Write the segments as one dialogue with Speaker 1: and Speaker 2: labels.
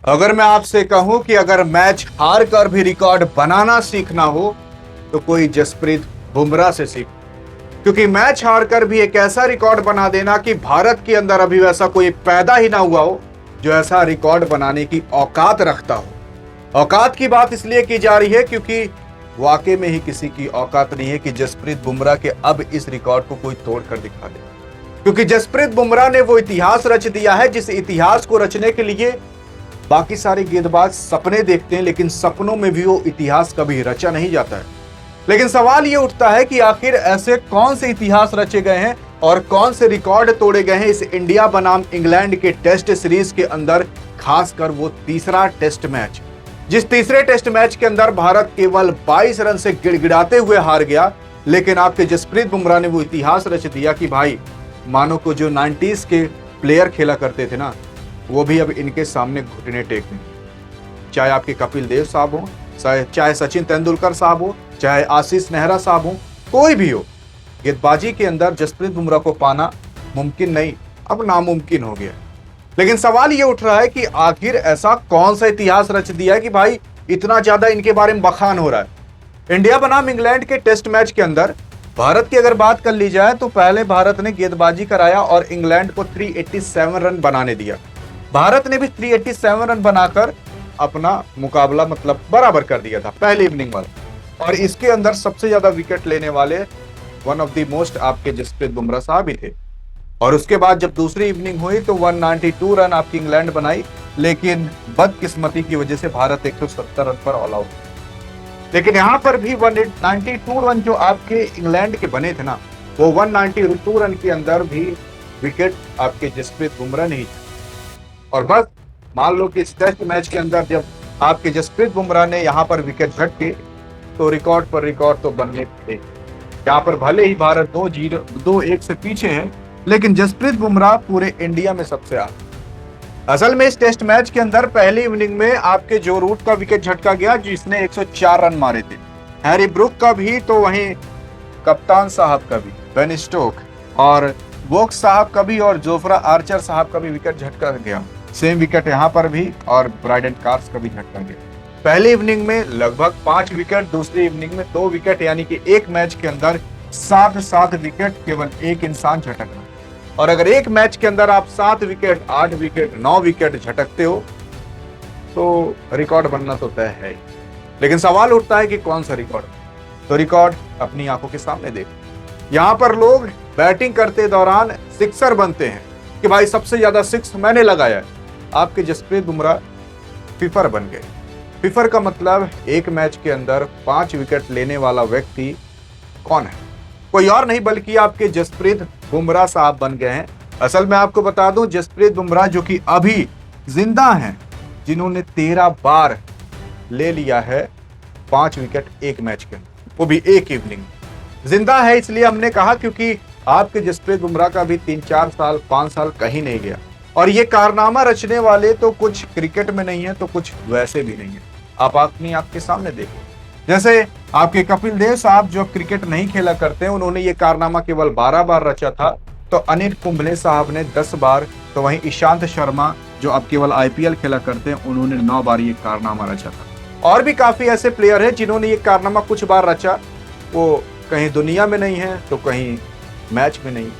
Speaker 1: अगर मैं आपसे कहूं कि अगर मैच हार कर भी रिकॉर्ड बनाना सीखना हो तो कोई जसप्रीत बुमराह से सीख, क्योंकि मैच हार कर भी एक ऐसा रिकॉर्ड बना देना कि भारत के अंदर अभी वैसा कोई पैदा ही ना हुआ हो जो ऐसा रिकॉर्ड बनाने की औकात रखता हो। औकात की बात इसलिए की जा रही है क्योंकि वाकई में ही किसी की औकात नहीं है कि जसप्रीत बुमराह के अब इस रिकॉर्ड को कोई तोड़ कर दिखा दे, क्योंकि जसप्रीत बुमराह ने वो इतिहास रच दिया है जिस इतिहास को रचने के लिए बाकी सारे गेंदबाज सपने देखते हैं, लेकिन सपनों में भी वो इतिहास कभी रचा नहीं जाता है। लेकिन सवाल ये उठता है कि आखिर ऐसे कौन से इतिहास रचे गए हैं और कौन से रिकॉर्ड तोड़े गए हैं इस इंडिया बनाम इंग्लैंड के टेस्ट सीरीज के अंदर, खासकर वो तीसरा टेस्ट मैच, जिस तीसरे टेस्ट मैच के अंदर भारत केवल 22 रन से गिड़गिड़ाते हुए हार गया। लेकिन आपके जसप्रीत बुमराह ने वो इतिहास रच दिया कि भाई मानो को जो 90s के प्लेयर खेला करते थे ना, वो भी अब इनके सामने घुटने टेक दें। चाहे आपके कपिल देव साहब हो, चाहे सचिन तेंदुलकर साहब हो, चाहे आशीष नेहरा साहब हो, कोई भी हो, गेंदबाजी के अंदर जसप्रीत बुमराह को पाना मुमकिन नहीं, अब नामुमकिन हो गया। लेकिन सवाल ये उठ रहा है कि आखिर ऐसा कौन सा इतिहास रच दिया है कि भाई इतना ज्यादा इनके बारे में बखान हो रहा है। इंडिया बनाम इंग्लैंड के टेस्ट मैच के अंदर भारत की अगर बात कर ली जाए तो पहले भारत ने गेंदबाजी कराया और इंग्लैंड को 387 रन बनाने दिया। भारत ने भी 387 रन बनाकर अपना मुकाबला मतलब बराबर कर दिया था पहले इनिंग वाला, और इसके अंदर सबसे ज्यादा विकेट लेने वाले वन ऑफ द मोस्ट आपके जसप्रीत बुमराह साहब ही थे। और उसके बाद जब दूसरी इनिंग हुई तो 192 रन आपकी इंग्लैंड बनाई, लेकिन बदकिस्मती की वजह से भारत 170 रन पर ऑल आउट। लेकिन यहां पर भी 192 रन जो आपके इंग्लैंड के बने थे ना, वो 192 रन के अंदर भी विकेट आपके जसप्रीत बुमराह नहीं थे। और बस मान लो कि इस टेस्ट मैच के अंदर जब आपके जसप्रीत बुमराह ने यहाँ पर विकेट झटके तो रिकॉर्ड पर रिकॉर्ड तो बनने थे। यहाँ पर भले ही भारत 2-1 से पीछे है, लेकिन जसप्रीत बुमराह पूरे इंडिया में सबसे आगे। असल में इस टेस्ट मैच के अंदर पहली इनिंग में आपके जो रूट का विकेट झटका गया जिसने 104 रन मारे थे, हैरी ब्रूक का भी, तो वहीं कप्तान साहब का भी बेन स्टोक, और वोक्स साहब का भी, और जोफ्रा आर्चर साहब का भी विकेट झटका गया। सेम विकेट यहाँ पर भी, और ब्राइडन कार्स का भी झटका गया। पहली इनिंग में लगभग 5 विकेट, दूसरी इनिंग में 2 विकेट, यानी कि एक मैच के अंदर 7 विकेट केवल एक इंसान झटकना। और अगर एक मैच के अंदर आप 7 विकेट, 8 विकेट, 9 विकेट झटकते हो तो रिकॉर्ड बनना तो तय है। लेकिन सवाल उठता है कि कौन सा रिकॉर्ड? तो रिकॉर्ड अपनी आंखों के सामने देखो। यहाँ पर लोग बैटिंग करते दौरान सिक्सर बनते हैं कि भाई सबसे ज्यादा सिक्स मैंने लगाया है। आपके जसप्रीत बुमराह फिफर बन गए। फिफर का मतलब एक मैच के अंदर 5 विकेट लेने वाला व्यक्ति कौन है? कोई और नहीं बल्कि आपके जसप्रीत बुमराह साहब बन गए हैं। असल में आपको बता दूं, जसप्रीत बुमराह जो कि अभी जिंदा हैं, जिन्होंने 13 बार ले लिया है 5 विकेट एक मैच के अंदर, वो भी एक इवनिंग। जिंदा है इसलिए हमने कहा क्योंकि आपके जसप्रीत बुमराह का भी 3-4 साल 5 साल कहीं नहीं गया। और ये कारनामा रचने वाले तो कुछ क्रिकेट में नहीं है तो कुछ वैसे भी नहीं है। आप अपनी आंख के सामने देखो, जैसे आपके कपिल देव साहब जो क्रिकेट नहीं खेला करते, उन्होंने ये कारनामा केवल 12 बार रचा था, तो अनिल कुंबले साहब ने 10 बार, तो वहीं ईशांत शर्मा जो अब केवल IPL खेला करते हैं, उन्होंने 9 बार ये कारनामा रचा था। और भी काफी ऐसे प्लेयर हैं जिन्होंने ये कारनामा कुछ बार रचा, वो कहीं दुनिया में नहीं है तो कहीं मैच में नहीं।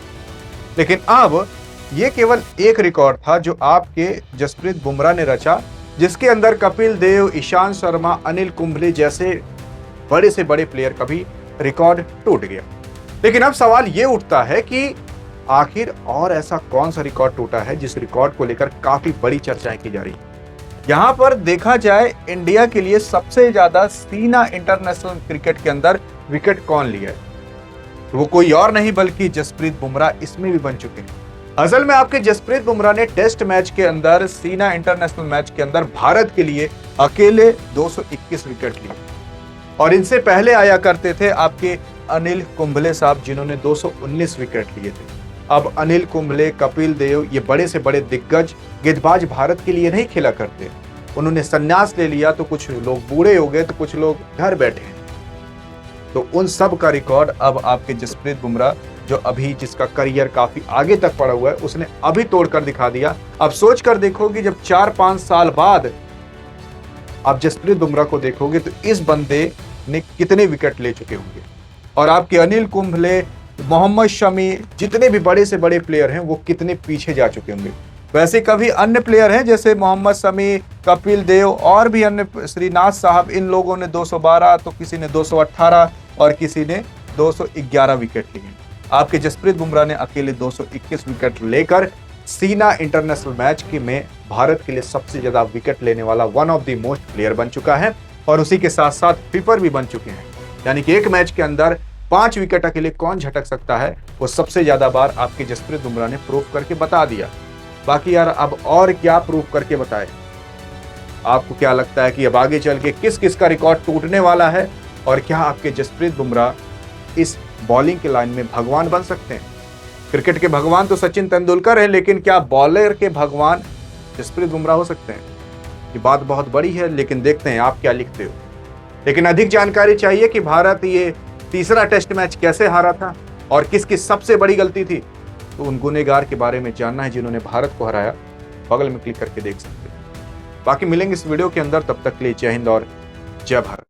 Speaker 1: लेकिन अब ये केवल एक रिकॉर्ड था जो आपके जसप्रीत बुमराह ने रचा, जिसके अंदर कपिल देव, ईशांत शर्मा, अनिल कुंबले जैसे बड़े से बड़े प्लेयर का भी रिकॉर्ड टूट गया। लेकिन अब सवाल ये उठता है कि आखिर और ऐसा कौन सा रिकॉर्ड टूटा है जिस रिकॉर्ड को लेकर काफी बड़ी चर्चाएं की जा रही है। यहाँ पर देखा जाए इंडिया के लिए सबसे ज्यादा सीना इंटरनेशनल क्रिकेट के अंदर विकेट कौन लिया है, वो कोई और नहीं बल्कि जसप्रीत बुमराह इसमें भी बन चुके हैं। असल में आपके जसप्रीत बुमराह ने टेस्ट मैच के अंदर, सीना इंटरनेशनल मैच के अंदर भारत के लिए अकेले 221 विकेट लिए, और इनसे पहले आया करते थे आपके अनिल कुंबले साहब जिन्होंने 219 विकेट लिए थे। अब अनिल कुंबले, कपिल देव, ये बड़े से बड़े दिग्गज गेंदबाज भारत के लिए नहीं खेला करते, उन्होंने संन्यास ले लिया, तो कुछ लोग बूढ़े हो गए तो कुछ लोग घर बैठे हैं। तो उन सब का रिकॉर्ड अब आपके जसप्रीत बुमराह जो अभी जिसका करियर काफी आगे तक पड़ा हुआ है, उसने अभी तोड़कर दिखा दिया। अब सोच कर देखो कि जब 4-5 साल बाद आप जसप्रीत बुमराह को देखोगे तो इस बंदे ने कितने विकेट ले चुके होंगे, और आपके अनिल कुंबले, मोहम्मद शमी, जितने भी बड़े से बड़े प्लेयर हैं वो कितने पीछे जा चुके होंगे। वैसे कभी अन्य प्लेयर हैं जैसे मोहम्मद शमी, कपिल देव और भी अन्य, श्रीनाथ साहब, इन लोगों ने 212 तो किसी ने 218 और किसी ने 211 विकेट लिए। आपके जसप्रीत बुमराह ने अकेले 221 विकेट लेकर सीना इंटरनेशनल मैच की में भारत के लिए सबसे ज्यादा विकेट लेने वाला one of the most player बन चुका है, और उसी के साथ साथ स्वीपर भी बन चुके हैं। यानी कि एक मैच के अंदर 5 विकेट अकेले कौन झटक सकता है, वो सबसे ज्यादा बार आपके जसप्रीत बुमराह ने प्रूव करके बता दिया। बाकी यार अब और क्या प्रूव करके बताए? आपको क्या लगता है कि अब आगे चल के किस किस का रिकॉर्ड टूटने वाला है, और क्या आपके जसप्रीत बुमराह इस बॉलिंग के लाइन में भगवान बन सकते हैं? क्रिकेट के भगवान तो सचिन तेंदुलकर है, लेकिन क्या बॉलर के भगवान जसप्रीत बुमराह हो सकते हैं? ये बात बहुत बड़ी है, लेकिन देखते हैं आप क्या लिखते हो। लेकिन अधिक जानकारी चाहिए कि भारत ये तीसरा टेस्ट मैच कैसे हारा था और किस किस सबसे बड़ी गलती थी, तो उन गुनहगार के बारे में जानना है जिन्होंने भारत को हराया, बगल में क्लिक करके देख सकते हैं। बाकी मिलेंगे इस वीडियो के अंदर, तब तक के लिए जय हिंद और जय भारत।